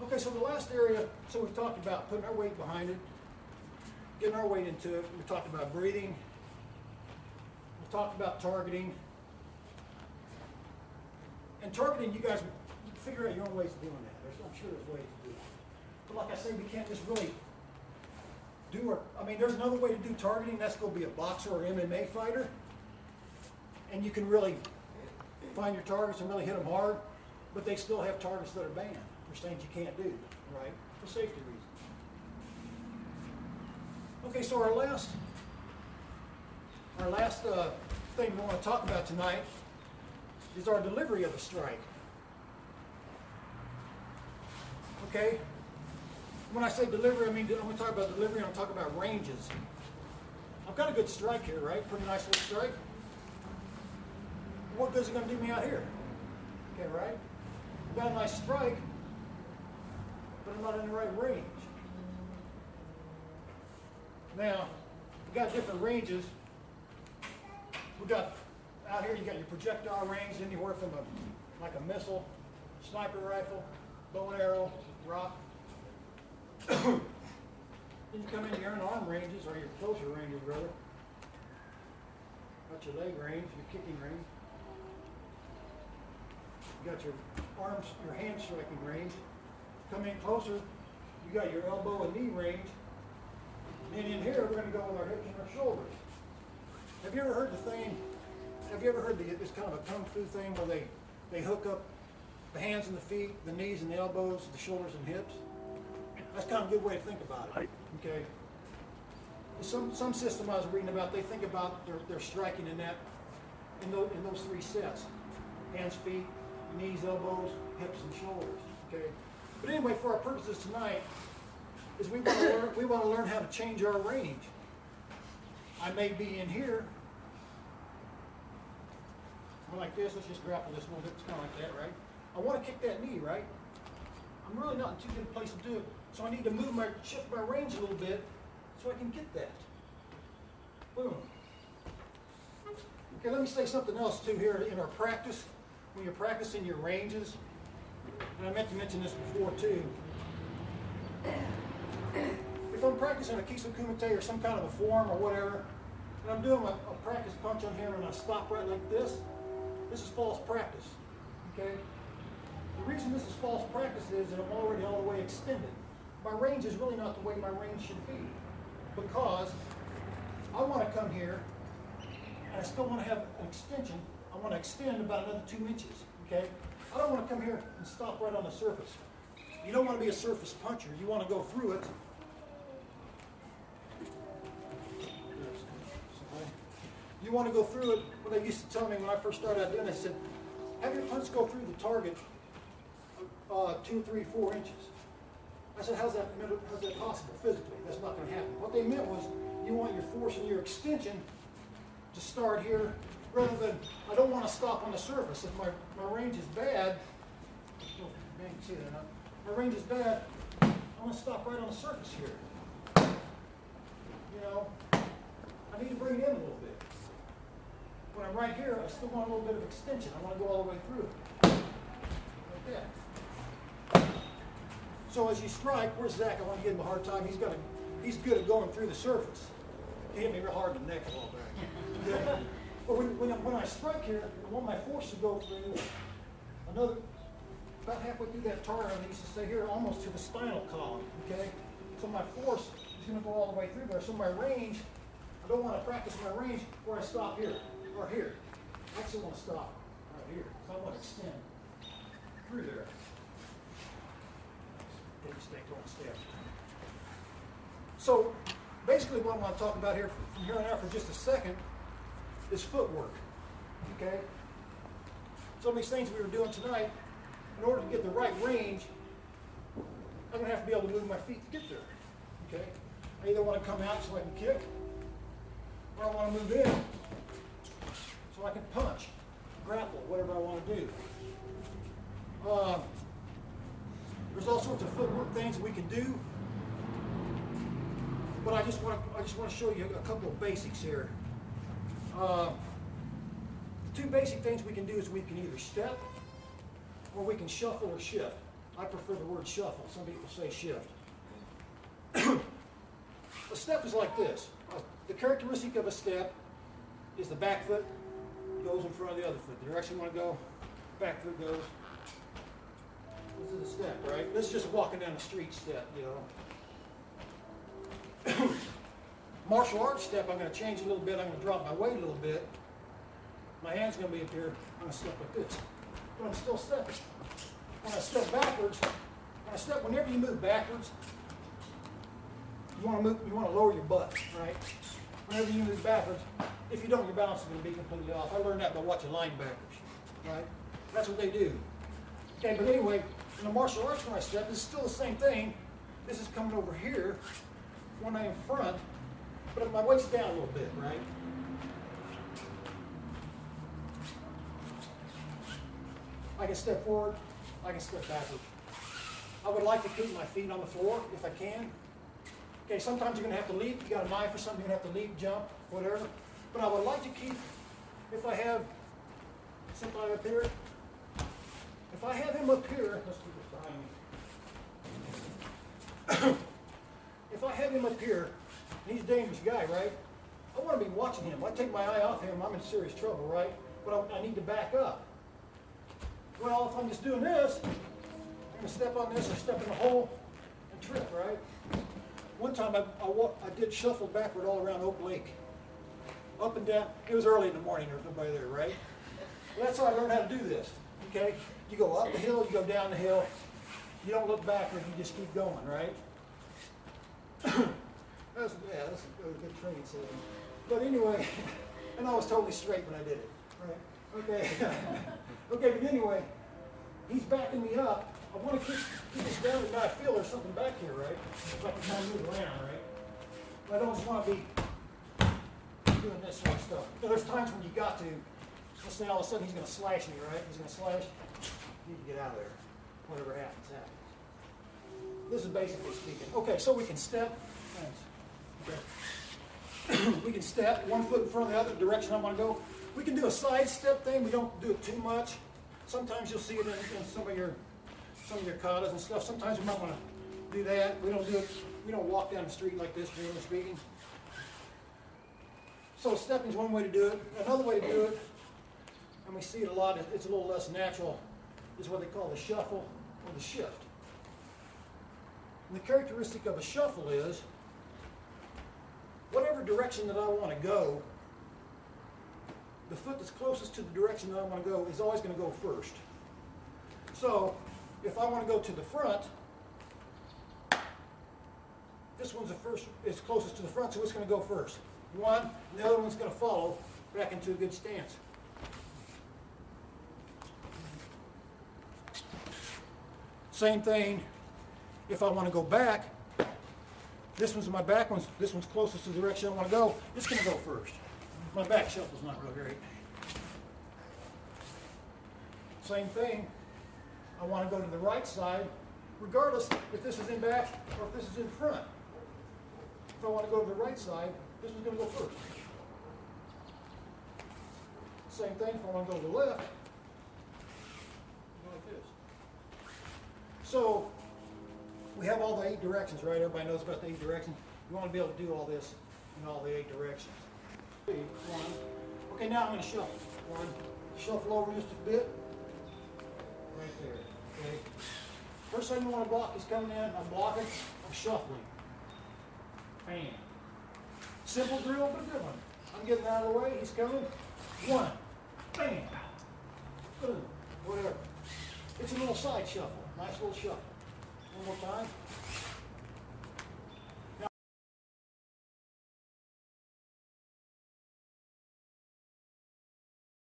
Okay, so the last area, so we've talked about putting our weight behind it, getting our weight into it. We talked about breathing. We talked about targeting. And targeting, you guys figure out your own ways of doing that. I'm sure there's ways to do it. But like I say, we can't just really do I mean, there's another way to do targeting. That's going to be a boxer or MMA fighter. And you can really find your targets and really hit them hard, but they still have targets that are banned. There's things you can't do, right? For safety reasons. Okay, so our last thing we want to talk about tonight is our delivery of the strike. Okay? When I say delivery, I mean, I'm going to talk about delivery and I'm talking about ranges. I've got a good strike here, right? Pretty nice little strike. What good is it going to do me out here? Okay, right? I've got a nice strike, but I'm not in the right range. Now, we've got different ranges. We've got, out here you got your projectile range, anywhere from like a missile, sniper rifle, bow and arrow, rock. Then you come into your unarmed ranges, or your closer ranges rather. Got your leg range, your kicking range. You got your arms, your hand striking range. Come in closer, you got your elbow and knee range. And in here, we're going to go with our hips and our shoulders. Have you ever heard this kind of a kung fu thing where they hook up the hands and the feet, the knees and the elbows, the shoulders and hips? That's kind of a good way to think about it. Okay. Some system I was reading about, they think about their striking in those three sets: hands, feet, knees, elbows, hips, and shoulders. Okay. But anyway, for our purposes tonight, is we want to learn how to change our range. I may be in here, like this. Let's just grapple this a little bit. It's kind of like that, right? I want to kick that knee, right? I'm really not in too good a place to do it, so I need to shift my range a little bit so I can get that. Boom. Okay, let me say something else too here in our practice. When you're practicing your ranges, and I meant to mention this before too. If I'm practicing a Kiso Kumite or some kind of a form or whatever, and I'm doing a practice punch on here and I stop right like this is false practice. Okay? The reason this is false practice is that I'm already all the way extended. My range is really not the way my range should be, because I want to come here and I still want to have an extension. I want to extend about another 2 inches. Okay? I don't want to come here and stop right on the surface. You don't want to be a surface puncher. You want to go through it. You want to go through it. What they used to tell me when I first started out doing it, they said, have your punch go through the target 2, 3, 4 inches. I said, how's that possible physically? That's not going to happen. What they meant was, you want your force and your extension to start here, rather than, I don't want to stop on the surface. If my range is bad, oh, man, you can see that now. My range is bad, I want to stop right on the surface here. You know, I need to bring it in a little bit. When I'm right here, I still want a little bit of extension. I want to go all the way through it. Like that. So as you strike, where's Zach? I want to give him a hard time. He's good at going through the surface. He hit me real hard in the neck a while back. Okay? But when I strike here, I want my force to go through about halfway through that target. I used to say here, almost to the spinal column. Okay? So my force is going to go all the way through there. So my range, I don't want to practice my range where I stop here or here. I actually want to stop right here. So I want to extend through there. Take a step, don't step. So basically what I want to talk about here from here on out for just a second is footwork. Okay? Some of these things we were doing tonight, in order to get the right range, I'm going to have to be able to move my feet to get there. Okay? I either want to come out so I can kick, or I want to move in so I can punch, grapple, whatever I want to do. There's all sorts of footwork things we can do, but I just want to show you a couple of basics here. The two basic things we can do is we can either step or we can shuffle or shift. I prefer the word shuffle. Some people say shift. A step is like this. The characteristic of a step is the back foot goes in front of the other foot. The direction you want to go, back foot goes. This is a step, right? This is just walking down the street step, you know. Martial arts step, I'm going to change a little bit. I'm going to drop my weight a little bit. My hand's going to be up here. I'm going to step like this. But I'm still stepping. When I step backwards, whenever you move backwards, you want to lower your butt, right? Whenever you move backwards, if you don't, your balance is going to be completely off. I learned that by watching linebackers, right? That's what they do. Okay, but anyway, in the martial arts when I step, it's still the same thing. This is coming over here when I'm in front, but my weight's down a little bit, right? I can step forward, I can step backward. I would like to keep my feet on the floor if I can. Okay, sometimes you're going to have to leap. You got a knife or something, you're going to have to leap, jump, whatever. But I would like to keep, if I have somebody up here, if I have him up here, let's do this behind me. If I have him up here, and he's a dangerous guy, right? I want to be watching him. If I take my eye off him, I'm in serious trouble, right? But I need to back up. Well, if I'm just doing this, I'm going to step on this or step in the hole and trip, right? One time I did shuffle backward all around Oak Lake. Up and down. It was early in the morning. There was nobody there, right? Well, that's how I learned how to do this, okay? You go up the hill, you go down the hill. You don't look backward, you just keep going, right? That's a good training setting. But anyway, and I was totally straight when I did it, right? Okay. Okay, but anyway, he's backing me up. I want to keep this down, and now I feel there's something back here, right? So I can kind of move around, right? But I don't just want to be doing this sort of stuff. Now, there's times when you got to, let's say all of a sudden he's going to slash me, right? He's going to slash. You need to get out of there. Whatever happens, happens. This is basically speaking. Okay, so we can step. Thanks. Okay. We can step one foot in front of the other direction I want to go. We can do a side step thing. We don't do it too much. Sometimes you'll see it in some of your katas and stuff. Sometimes we might want to do that. We don't do it. We don't walk down the street like this, generally speaking. So stepping is one way to do it. Another way to do it, and we see it a lot, it's a little less natural, is what they call the shuffle or the shift. And the characteristic of a shuffle is, whatever direction that I want to go, the foot that's closest to the direction that I want to go is always going to go first. So, if I want to go to the front, this one's is closest to the front, so it's going to go first. One, and the other one's going to follow back into a good stance. Same thing, if I want to go back, this one's my back one, this one's closest to the direction I want to go, it's going to go first. My back shuffle's not real great. Same thing, I want to go to the right side, regardless if this is in back or if this is in front. If I want to go to the right side, this one's going to go first. Same thing, if I want to go to the left, go like this. So, we have all the 8 directions, right? Everybody knows about the 8 directions. You want to be able to do all this in all the 8 directions. 1. Okay, now I'm going to shuffle. 1. Shuffle over just a bit. Right there. Okay. First thing you want to block is coming in. I'm blocking. I'm shuffling. Bam. Simple drill, but a good one. I'm getting out of the way. He's coming. 1. Bam. Boom. Whatever. It's a little side shuffle. Nice little shuffle. One more time.